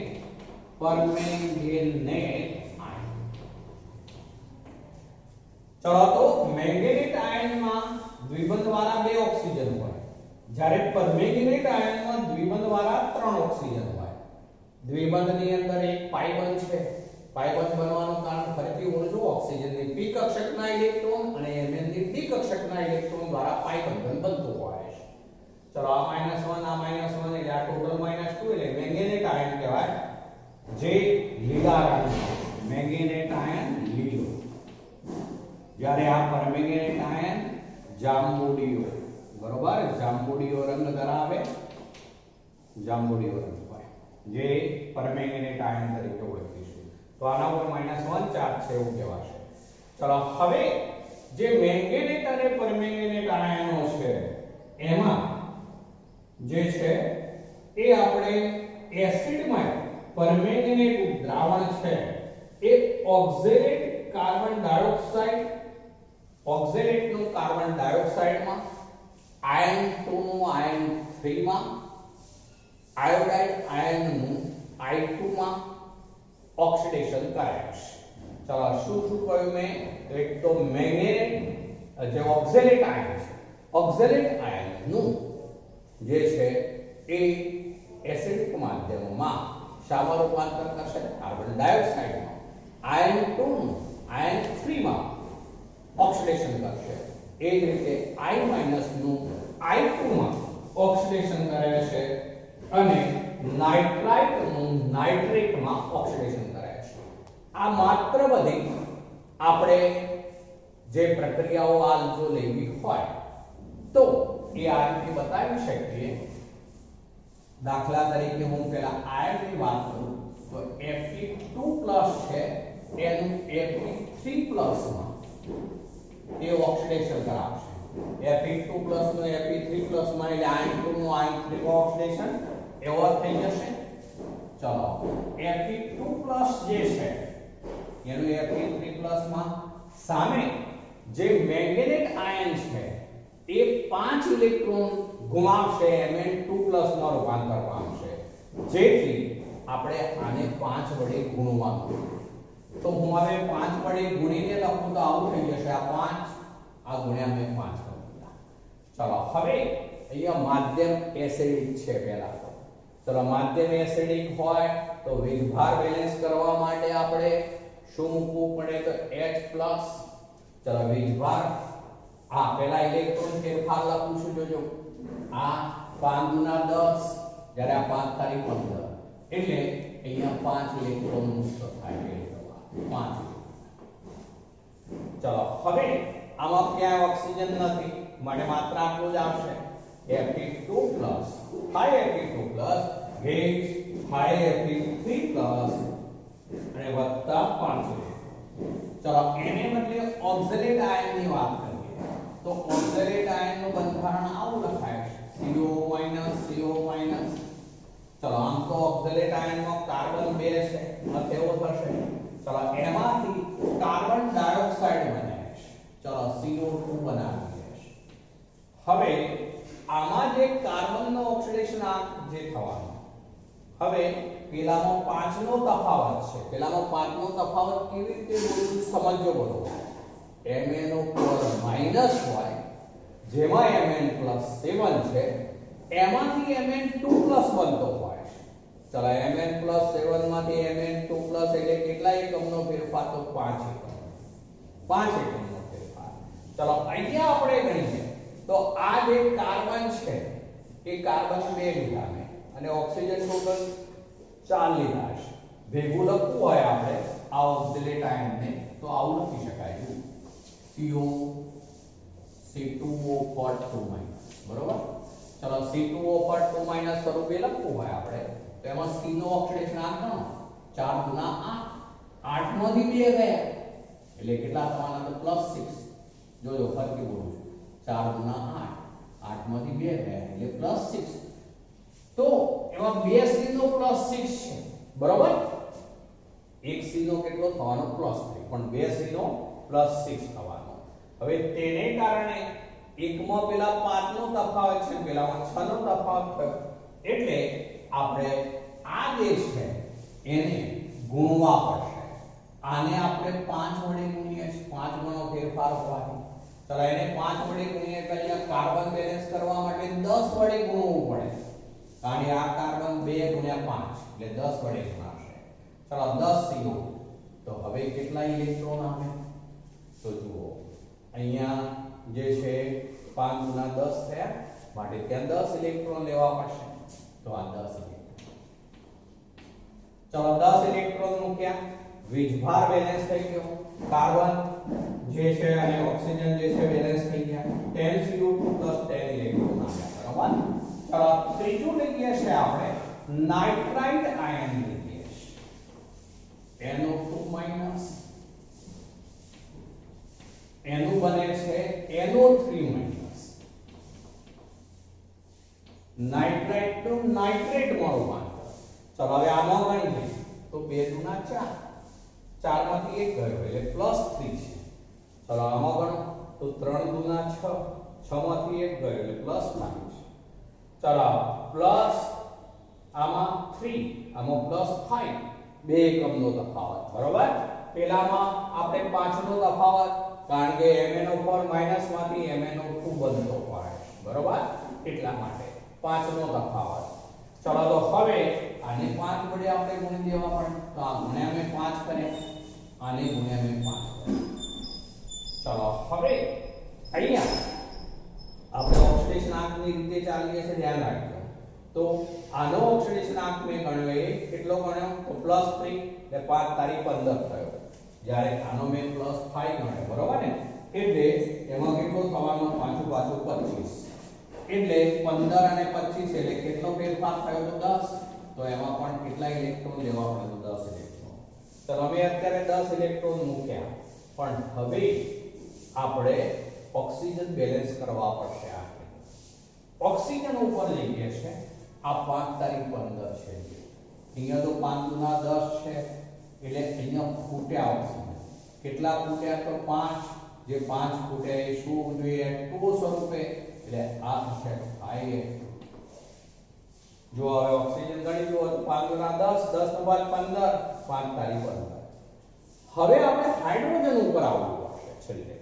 આયન ચલો તો મેંગેનેટ આયનમાં દ્વિબંધવાળા 2 ઓક્સિજન હોય જ્યારે પરમેંગેનેટ આયનમાં દ્વિબંધવાળા 3 ઓક્સિજન હોય દ્વિબંધની અંદર એક પાઈ બંધ છે પાઈ બંધ બનવાનું કારણ ફરીથી ઓળખો ઓક્સિજનની p કક્ષકના ઇલેક્ટ્રોન અને Mn ની p કક્ષકના ઇલેક્ટ્રોન દ્વારા પાઈ બંધન બનતું હોય છે ચલો આ -1 આ -1 એટલે આ ટોટલ -2 એટલે મેંગેનેટ આયન કહેવાય જે લીલા રંગનો મેંગેનેટ આયન લીલો જ્યારે આ પરમેંગેનેટ આયન જાંબુડિયો બરોબર જાંબુડિયો રંગ ધરાવે જાંબુડિયો રંગ હોય જે પરમેંગેનેટ આયન તરીકે ઓળખીશું તો આના પર -1 ચાર્જ છે એવું કહેવાશે ચલો હવે જે મેંગેનેટ અને પરમેંગેનેટ આયનો છે એમાં જે છે એ આપણે એસિડમાં પરમેંગેનેટ દ્રાવણ છે એ ઓક્ઝેલેટ કાર્બન ડાયોક્સાઇડ ઓક્ઝેલેટ નું કાર્બન ડાયોક્સાઇડમાં આયન 2 નું આયન 3 માં આયોડાઇડ આયન નું I2 માં ઓક્સિડેશન કરાય છે ચલો શું કહ્યું મેં એક તો મેંગેનેટ જે ઓક્ઝેલેટ આયન છે ઓક્ઝેલેટ આયન નું જે છે એ એસિડિક માધ્યમમાં શામાં રૂપાંતર કરશે કાર્બન ડાયોક્સાઇડમાં આયન 2 નું આયન 3 માં ઓક્સિડેશન કરશે એ જ રીતે I- નું I2 માં ઓક્સિડેશન કરે છે અને નાઇટ્રાઇટ નું નાઇટ્રેટ માં ઓક્સિડેશન કરે છે આ માત્ર બધી આપણે જે પ્રક્રિયાઓ હાલ જો લેવી હોય તો એ આ રીતે બતાવી શકીએ દાખલા તરીકે હું પહેલા આયનની વાત કરું તો Fe2+ છે એનું Fe3+ માં એ ઓક્સિડેશન કરાવશે Fe2+ નું Fe3+ માં એટલે આયન 2 નું આયન 3 માં ઓક્સિડેશન એવો થઈ જશે ચલો Fe2+ જે છે એનું Fe3+ માં સામે જે મેંગેનેટ આયન છે એ 5 ઇલેક્ટ્રોન ગુમાવશે Mn2+ માં રૂપાંતર પામશે જેથી આપણે આને 5 વડે ગુણવાનું તો હું હવે 5 વડે ગુણીને લખું તો આવું થઈ જશે આ 5 આ ગુણ્યા મેં 5 કરી દીધા ચલો હવે અહીંયા માધ્યમ એસિડિક છે પહેલા તો ચલો માધ્યમ એસિડિક હોય તો વીજભાર બેલેન્સ કરવા માટે આપણે શું મૂકવું પડે તો H+ ચલો વીજભાર આ પહેલા ઇલેક્ટ્રોન ફેરફાર લખું છું જોજો આ 5 ગુના 10 જ્યારે આ 5 તારીખ 15 એટલે અહીંયા 5 ઇલેક્ટ્રોન મુક્ત થાય 5 ચલો હવે આમાં ક્યાંય ઓક્સિજન નથી માટે માત્ર આટલું જ આવશે Fe2+ high Fe2+ gauge high Fe3+ અને વત્તા 5 ચલો એને બદલે ઓક્ઝેલેટ આયન ની વાત કરીએ તો ઓક્ઝેલેટ આયન નું બંધારણ આવું લખાય છે CO- CO-. ચલો આમ તો ઓક્ઝેલેટ આયનમાં કાર્બન 2 છે અર્થ એવો થશે ચલો એમાંથી કાર્બન ડાયોક્સાઇડ બને છે ચલો CO2 બનાવી છે હવે આમાં જે કાર્બનનો ઓક્સિડેશન આ જે થવાનું હવે પેલામાં 5 નો તફાવત છે પેલામાં 5 નો તફાવત કેવી રીતે બોલું સમજો બરોબર MnO4 માઈનસ હોય જેમાં Mn+7 છે એમાંથી Mn2+ બનતો હોય ચલો Mn+7 માંથી Mn2+ એટલે કેટલા એકમનો ફેરફાર તો 5 એકમ 5 એકમનો ફેરફાર ચલો અહીંયા આપણે ગણીએ તો આ જે કાર્બન છે એ કાર્બન 2 લીધા મેં અને ઓક્સિજન ટોટલ 4 લીધા છે ભેગું લખવું હોય આપણે આ ઓક્ઝેલેટ આયનને તો આવું લખી શકાય CO C2O2- બરોબર ચલો C2O2- સ્વરૂપે લખવું હોય આપણે તો એમાં C નો ઓક્સિડેશન આ ગણો 4 ગુના 8 માંથી 2 ગયા એટલે કેટલા થવાના તો +6 જોજો ફરીથી બોલું છું 4 ગુના 8 8 માંથી 2 ગયા એટલે +6 તો એમાં 2 C નો +6 છે બરોબર, 1 C નો કેટલો થવાનો +3 પણ 2 C નો +6 થવાનો. હવે તેને કારણે એકમાં પેલા 5 નો તફાવત છે, પેલામાં 6 નો તફાવત થયો, એટલે આપણે આ જે છે એને ગુણવા પડશે. આને આપણે 5 વડે ગુણીએ છીએ, 5 ગણો ફેરફાર હોવાથી. ચલો એને 5 વડે ગુણીએ તો અહીંયા કાર્બન બેલેન્સ કરવા માટે 10 વડે ગુણવું પડે, કારણ કે આ કાર્બન 2 ગુણ્યા 5 એટલે 10 વડે ગુણાશે. ચલો 10 CO, તો હવે કેટલા ઇલેક્ટ્રોન આવે તો જુઓ અહીંયા જે છે 5 ગુણ્યા 10 થયા, માટે ત્યાં 10 ઇલેક્ટ્રોન લેવા પડશે. તો આ 10 ઇલેક્ટ્રોન, ચલો 10 ઇલેક્ટ્રોન મૂક્યા, વીજભાર બેલેન્સ થઈ ગયો, કાર્બન જે છે અને ઓક્સિજન જે છે બેલેન્સ થઈ ગયા, 10CO2 10 ઇલેક્ટ્રોન આવ્યા બરાબર. ચલો ત્રીજું લઈએ છે આપણે નાઇટ્રાઇટ આયન લઈએ છે, NO2- એનું બને છે NO3-. નાઇટ્રાઇટ નું નાઇટ્રેટમાં રૂપાંતર. ચલો હવે આમાં ગણીએ તો 2 દુના 4, 4 માંથી 1 ગયો એટલે +3 છે. ચલો આમાં ગણો તો 3 દુના 6, 6 માંથી 1 ગયો એટલે +5 છે. ચલો પ્લસ આમાં 3, આમાં +5, 2 એકમનો તફાવત બરોબર. પેલામાં આપણે 5 નો તફાવત, કારણ કે MnO4 માંથી MnO2 બનતો હોય બરોબર, એટલા માટે 5 નો તફાવત. ચલો તો હવે આને 5 વડે આપણે ગુણી દેવા પડે, તો આ ગુણ્યા મેં 5 કર્યા, આને ગુણ્યા મેં 5 કર્યા. ચલો હવે અહીંયા આપણે ઓક્સિડેશનાંકની રીતે ચાલીએ છે, ધ્યાન રાખજો. તો આનો ઓક્સિડેશનાંક મેં ગણ્યો, એ કેટલો ગણ્યો તો +3 એટલે 5 તારી 15 થયો. જ્યારે આનો મેં +5 ગણ્યો બરોબર ને, એટલે એમાં કેટલો થવાનો પાછું 25, એટલે 15 અને 25 એટલે કેટલો ફેરફાર થયો તો 10. તો એમાં પણ કેટલા ઇલેક્ટ્રોન લેવા પડે તો 10 ઇલેક્ટ્રોન. ચલો અમે અત્યારે 10 ઇલેક્ટ્રોન મૂક્યા, પણ હવે આપણે ઓક્સિજન બેલેન્સ કરવા પડશે. આ ઓક્સિજન ઉપર લઈએ છે, આ 5 તારીખ 15 છે, અહીંયા તો 5 દુના 10 છે, એટલે અહીંયા ફૂટ્યા ઓક્સિજન. કેટલા ફૂટ્યા તો 5, જે 5 ફૂટ્યા એ શું જોઈએ 2 સ્વરૂપે, એટલે આ થશે 5. જો હવે ઓક્સિજન ગણી લો તો 5 દુના 10, 10 નો બાદ 15, 5 તારીખ 15. હવે આપણે હાઇડ્રોજન ઉપર આવવું પડશે છેલ્લે.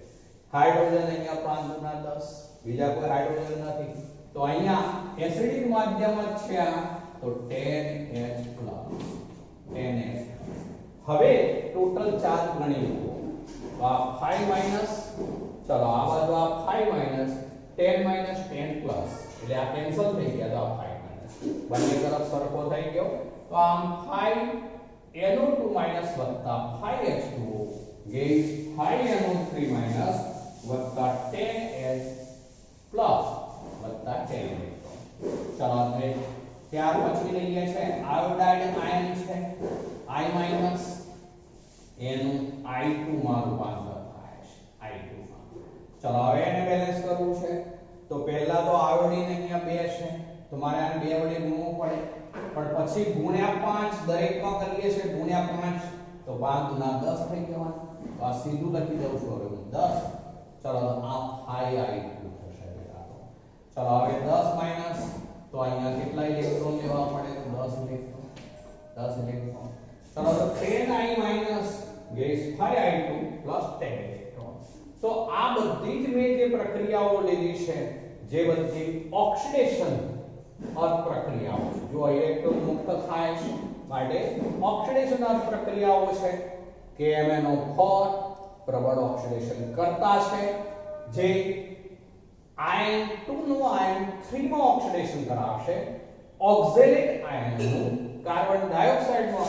હાઇડ્રોજન અહીંયા 5 દુના 10, બીજા કોઈ હાઇડ્રોજન નથી, તો અહીંયા એસિડિક માધ્યમ જ છે આ, તો 10H+, 10H. હવે ટોટલ ચાર્જ ગણી લો, તો આ 5-, ચલો આ બાજુ આ 5-, 10-, 10+, એટલે આ કેન્સલ થઈ ગયા, તો આ 5-, બંને તરફ સરખો થઈ ગયો. તો આમ 5NO2- વત્તા 5H2O ગેસ 5NO3- વત્તા 10H+ વત્તા 10 ઇલેક્ટ્રોન. ચલો હવે ત્યાર પછી લઈએ છે આયોડાઇડ આયન છે, I- એનું I2 માં રૂપાંતર થાય છે, I2 માં. ચલો હવે એને બેલેન્સ કરવું છે, તો પહેલા તો આયોડીન અહીંયા 2 છે, તો મારે આને 2 વડે ગુણવું પડે, પણ પછી ગુણ્યા 5 દરેકમાં કરીએ છે, ગુણ્યા 5 તો 5 દુના 10 થઈ જવાનું. તો આ સીધું લખી દઉં છું હવે હું 10. ચલો આ 5I2 થશે બેટા. ચલો હવે 10- તો અહીંયા કેટલા ઇલેક્ટ્રોન લેવા પડે તો 10 ઇલેક્ટ્રોન, 10 ઇલેક્ટ્રોન. ચલો તો 10I- ગેસ 5I2 + 10 ઇલેક્ટ્રોન. તો આ બધી જ મેં જે પ્રક્રિયાઓ લીધી છે, જે બધી ઓક્સિડેશન અર્થ પ્રક્રિયાઓ છે, જો ઇલેક્ટ્રોન મુક્ત થાય છે માટે ઓક્સિડેશન અર્થ પ્રક્રિયાઓ છે, કે MnO4 પ્રબળ ઓક્સિડેશન કરતા છે, જે આયન 2 નું આયન 3 માં ઓક્સિડેશન કરાવશે, ઓક્ઝેલેટ આયનનું કાર્બન ડાયોક્સાઇડ માં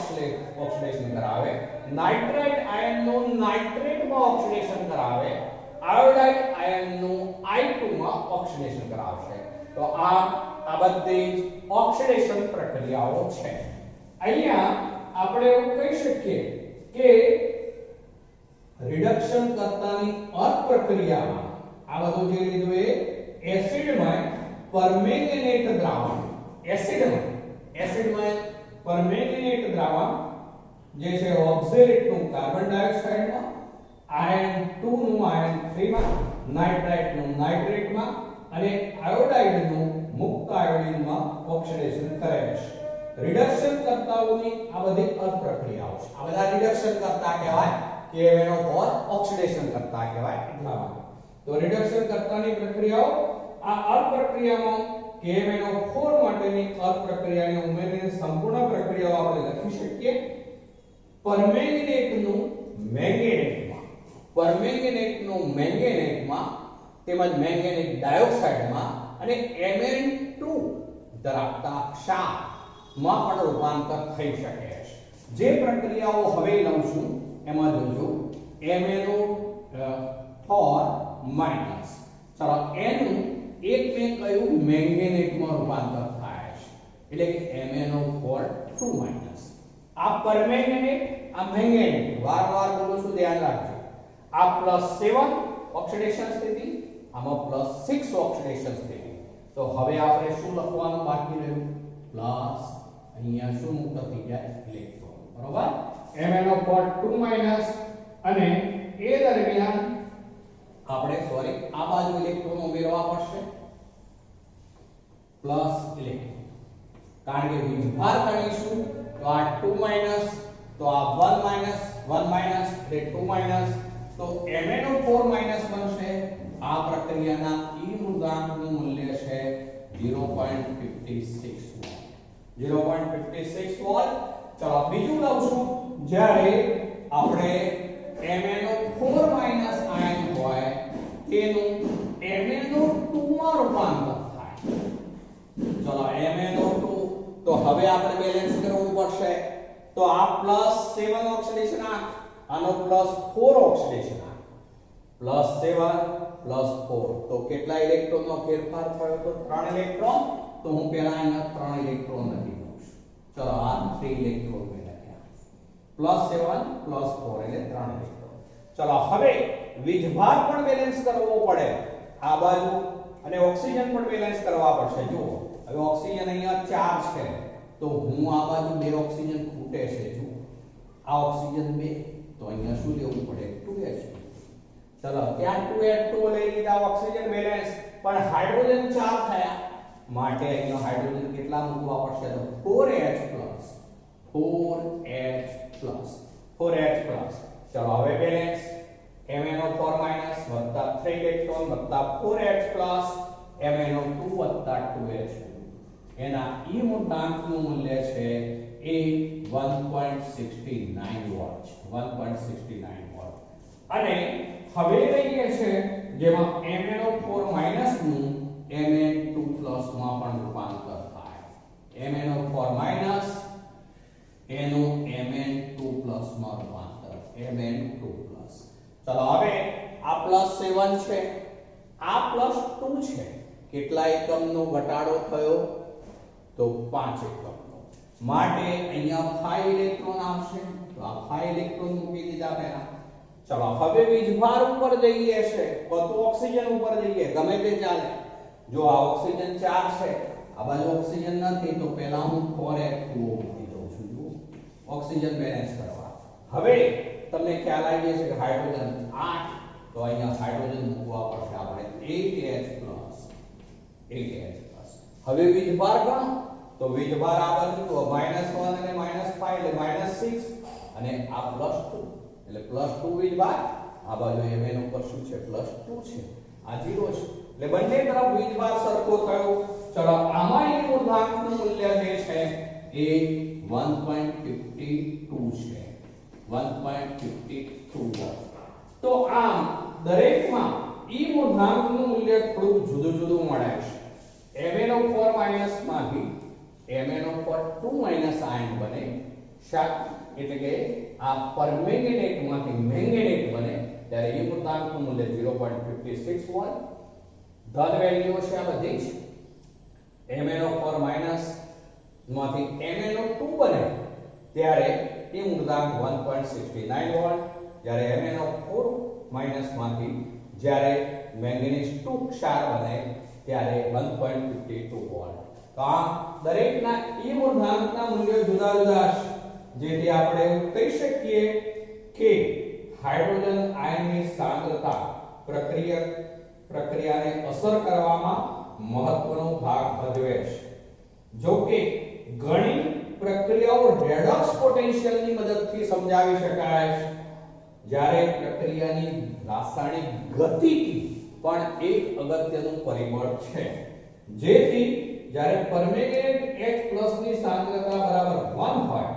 ઓક્સિડેશન કરાવે, નાઇટ્રાઇટ આયનનું નાઇટ્રેટમાં ઓક્સિડેશન કરાવે, આયોડાઇડ આયનનું I2 માં ઓક્સિડેશન કરાવશે. તો આ બધી જ ઓક્સિડેશન પ્રક્રિયાઓ છે. અહીંયા આપણે એવું કહી શકીએ કે રિડક્શન કરતાની અર્થ પ્રક્રિયામાં આ બધું જે લીધું એ એસિડમાં પરમેંગેનેટ દ્રાવણ, એસિડમાં એસિડમાં પરમેંગેનેટ દ્રાવણ જે છે ઓક્ઝેલેટ નું કાર્બન ડાયોક્સાઇડમાં, આયર્ન 2 નું આયર્ન 3 માં, નાઇટ્રાઇટ નું નાઇટ્રેટમાં અને આયોડાઇડ નું મુક્ત આયોડિનમાં ઓક્સિડેશન કરે છે. રિડક્શન કરતાઓની આ બધી અર્ધ પ્રક્રિયાઓ છે. આ બધા રિડક્શન કરતા કહેવાય KMnO4 ઓક્સિડેશન કરતા કહેવાય દ્રાવણ. તો રિડક્શન કરતાની પ્રક્રિયાઓ આ અર્ધ પ્રક્રિયામાં KMnO4 માટેની અર્ધ પ્રક્રિયાને ઉમેરીને સંપૂર્ણ પ્રક્રિયાઓ આપણે લખી શકીએ. પરમેંગેનેટનું મેંગેનેટમાં તેમજ મેંગેનીઝ ડાયોક્સાઇડમાં અને Mn2 ધરાવતા ક્ષારમાં પણ રૂપાંતર થઈ શકે છે. જે પ્રક્રિયાઓ હવે લઉં છું એમાં જોજો MnO4 માઈનસ. ચલો એનું એક મેં કહ્યું મેંગેનેટમાં રૂપાંતર થાય છે એટલે કે MnO4 2 માઈનસ. આ પરમેંગેનેટ આ મેંગેનેટ વારવાર બોલું છું ધ્યાન રાખજો. આ +7 ઓક્સિડેશન સ્થિતિ, આમાં +6 ઓક્સિડેશન સ્થિતિ. તો હવે આપણે શું લખવાનું બાકી રહ્યું? પ્લસ અહીંયા શું મુક્ત થઈ જાય? ઇલેક્ટ્રોન. બરોબર? MnO4 2 માઈનસ અને એ દરમિયાન આપણે આ બાજુ ઇલેક્ટ્રોન ઉમેરવા પડશે પ્લસ ઇલેક્ટ્રોન. કારણ કે વીજભાર ગણીશું તો આ 2 માઈનસ તો આ 1 માઈનસ 1 માઈનસ એટલે 2 માઈનસ તો MnO4 માઈનસ બનશે. આ પ્રક્રિયાના E મૂળાંકનું મૂલ્ય છે 0.56 વોલ્ટ. 0.56 વોલ્ટ. ચલો બીજું લઉં છું જ્યારે આપણે MnO4 માઈનસ આયન હોય તેનું MnO2 માં રૂપાંતર થાય. ચલો MnO2 તો હવે આપણે બેલેન્સ કરવું પડશે. તો આ +7 ઓક્સિડેશન આ આનો +4 ઓક્સિડેશન આ +7 +4 તો કેટલા ઇલેક્ટ્રોનનો ફેરફાર થયો? તો 3 ઇલેક્ટ્રોન. તો હું પહેલા અહીંયા 3 ઇલેક્ટ્રોન લખી દઉં છું. ચલો આ 3 ઇલેક્ટ્રોન મેં લખ્યા. +7 +4 એટલે 3 ઇલેક્ટ્રોન. ચલો હવે વીજભાર પણ બેલેન્સ કરવો પડે આ બાજુ અને ઓક્સિજન પણ બેલેન્સ કરવા પડશે. જુઓ હવે ઓક્સિજન અહીંયા 4 છે તો હું આ બાજુ 2 ઓક્સિજન ખૂટે છે. જુઓ આ ઓક્સિજન 2 તો અહીંયા શું લેવું પડે? 2H2. ચલો ત્યાં 2H2 લઈ લીધા ઓક્સિજન બેલેન્સ પણ હાઇડ્રોજન 4 થયા માટે અહીંયા હાઇડ્રોજન કેટલા મૂકવા પડશે? તો 4H+. ચલો હવે બેલેન્સ MnO4 માઈનસ વત્તા 3 ઇલેક્ટ્રોન વત્તા 4H+ MnO2 વત્તા 2H2 એના E મૂળાંકનું મૂલ્ય છે એ 1.69 વોલ્ટ. 1.69 વોલ્ટ. અને હવે લઈએ છે જેમાં MnO4 માઈનસ નું Mn2 પ્લસ માં પણ રૂપાંતર થાય. MnO4 માઈનસ એનું Mn2 પ્લસ માં રૂપાંતર Mn2 પ્લસ. ચલો હવે આ +7 છે આ +2 છે. કેટલા એકમનો ઘટાડો થયો? તો 5 એકમનો. માટે અહીંયા 5 ઇલેક્ટ્રોન આવશે. તો આ 5 ઇલેક્ટ્રોન મૂકી દીધા પહેલા. ચલો હવે વીજભાર ઉપર જઈએ છે તો ઓક્સિજન ઉપર જઈએ ગમે તે ચાલે. જો આ ઓક્સિજન 4 છે આ બાજુ ઓક્સિજન નથી તો પહેલા હું 4H2O મૂકી દઉં છું. જો ઓક્સિજન બેલેન્સ કરવા. હવે તમને ખ્યાલ આવી જશે કે હાઇડ્રોજન 8 તો અહીંયા હાઇડ્રોજન મૂકવા પડશે આપણે 8H+. હવે વીજભાર ગણો તો વીજભાર આ બાજુ તો -1 અને -5 એટલે -6 અને આ +2 એટલે +2 વીજભાર. આ બાજુ Mn ઉપર શું છે? +2 છે. આ 0 છે એટલે બંને તરફ વીજભાર સરખો થયો. ચલો આમાં E મૂળાંકનું મૂલ્ય જે છે એ 1.52 છે. 1.52 વોલ્ટ. તો આમ દરેકમાં E મૂળાંકનું મૂલ્ય થોડું જુદું જુદું મળે છે. MnO4 માઈનસ માંથી MnO4 2 માઈનસ આયન બને એટલે કે આ પરમેંગેનેટ માંથી મેંગેનેટ બને ત્યારે E મૂળાંકનું મૂલ્ય 0.56 વોલ્ટ. ધન વેલ્યુ છે આ બધી જ. MnO4 માઈનસ માંથી MnO2 બને ત્યારે E મૂળાંક 1.69 વોલ્ટ. જ્યારે MnO4 માઈનસ માંથી જ્યારે મેંગેનીઝ 2 ક્ષાર બને ત્યારે 1.52 વોલ્ટ. તો આ દરેકના E મૂળાંકના મૂલ્યો જુદા જુદા હશે, જેથી આપણે એવું કહી શકીએ કે હાઇડ્રોજન આયનની સાંદ્રતા પ્રક્રિયાને અસર કરવામાં મહત્વનો ભાગ ભજવે છે. જો કે ઘણી પ્રક્રિયાઓ રેડોક્સ પોટેન્શિયલની મદદથી સમજાવી શકાય છે, જ્યારે પ્રક્રિયાની રાસાયણિક ગતિ પણ એક અગત્યનું પરિબળ છે. જેથી જ્યારે પરમેંગેનેટ H+ ની સાંદ્રતા બરાબર 1 હોય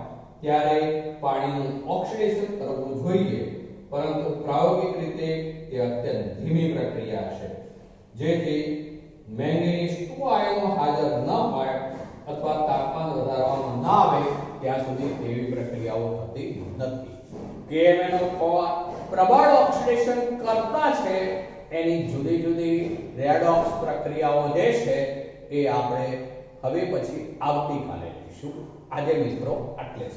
ત્યારે પાણીનું ઓક્સિડેશન કરવું જોઈએ, પરંતુ પ્રાયોગિક રીતે તે અત્યંત ધીમી પ્રક્રિયા છે. જેથી મેંગેનીઝ 2 આયનો હાજર ન હોય અથવા તાપમાન વધારવામાં ના આવે ત્યાં સુધી તેવી પ્રક્રિયાઓ થતી નથી. KMnO4 પ્રબળ ઓક્સિડેશન કરતા છે એની જુદી જુદી રેડોક્સ પ્રક્રિયાઓ જે છે એ આપણે હવે પછી આવતીકાલે જોઈશું. આજે મિત્રો આટલે જ.